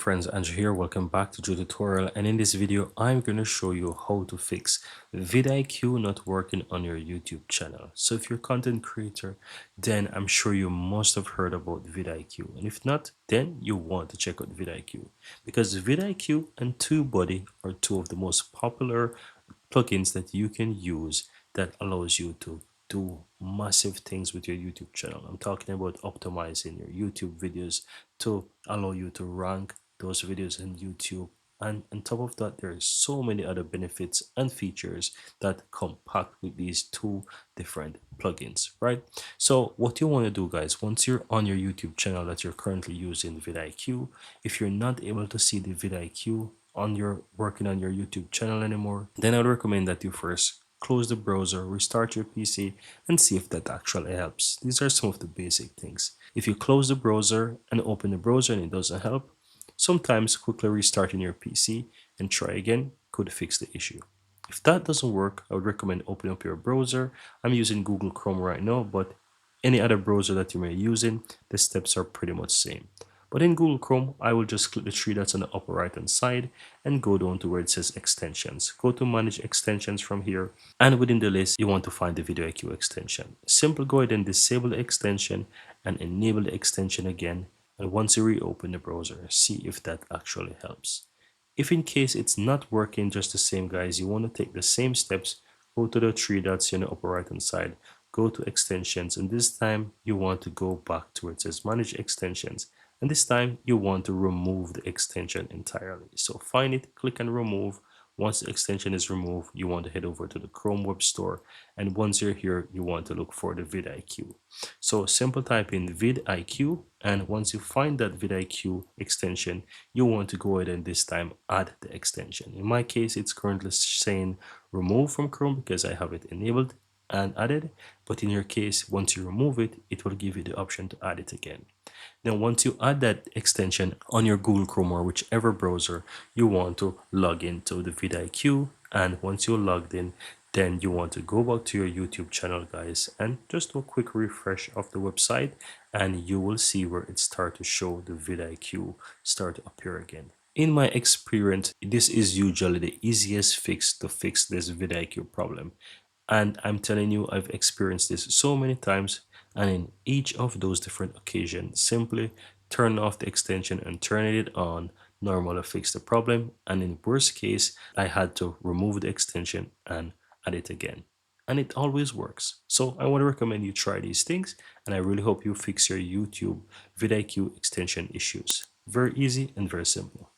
Friends, Andrew here. Welcome back to the tutorial, and in this video I'm going to show you how to fix vidIQ not working on your YouTube channel. So if you're a content creator, then I'm sure you must have heard about vidIQ, and if not, then you want to check out vidIQ, because vidIQ and TubeBuddy are two of the most popular plugins that you can use that allows you to do massive things with your YouTube channel. I'm talking about optimizing your YouTube videos to allow you to rank those videos in YouTube. And on top of that, there are so many other benefits and features that come packed with these two different plugins, right? So what you want to do, guys, once you're on your YouTube channel that you're currently using vidIQ, if you're not able to see the vidIQ on your working on your YouTube channel anymore, then I would recommend that you first close the browser, restart your PC, and see if that actually helps. These are some of the basic things. If you close the browser and open the browser and it doesn't help, sometimes quickly restarting your PC and try again could fix the issue. If that doesn't work, I would recommend opening up your browser. I'm using Google Chrome right now, but any other browser that you may be using, the steps are pretty much same. But in Google Chrome, I will just click the three dots on the upper right hand side and go down to where it says extensions. Go to manage extensions from here, and within the list, you want to find the vidIQ extension. Simply go ahead and disable the extension and enable the extension again. And once you reopen the browser, see if that actually helps. If in case it's not working just the same, guys, you want to take the same steps. Go to the three dots on the upper right hand side, go to extensions, and this time you want to go back to where it says manage extensions, and this time you want to remove the extension entirely. So find it, click and remove. Once the extension is removed, you want to head over to the Chrome Web Store, and once you're here, you want to look for the vidIQ. So simple type in vidIQ, and once you find that vidIQ extension, you want to go ahead and this time add the extension. In my case, it's currently saying remove from Chrome because I have it enabled and added, but in your case, once you remove it, it will give you the option to add it again. Then once you add that extension on your Google Chrome or whichever browser, you want to log into the vidIQ, and once you're logged in, then you want to go back to your YouTube channel, guys, and just do a quick refresh of the website, and you will see where it start to show the vidIQ start to appear again. In my experience, this is usually the easiest fix to fix this vidIQ problem. And I'm telling you, I've experienced this so many times, and in each of those different occasions, simply turn off the extension and turning it on normally fix the problem. And in worst case, I had to remove the extension and add it again. And it always works. So I want to recommend you try these things, and I really hope you fix your YouTube vidIQ extension issues. Very easy and very simple.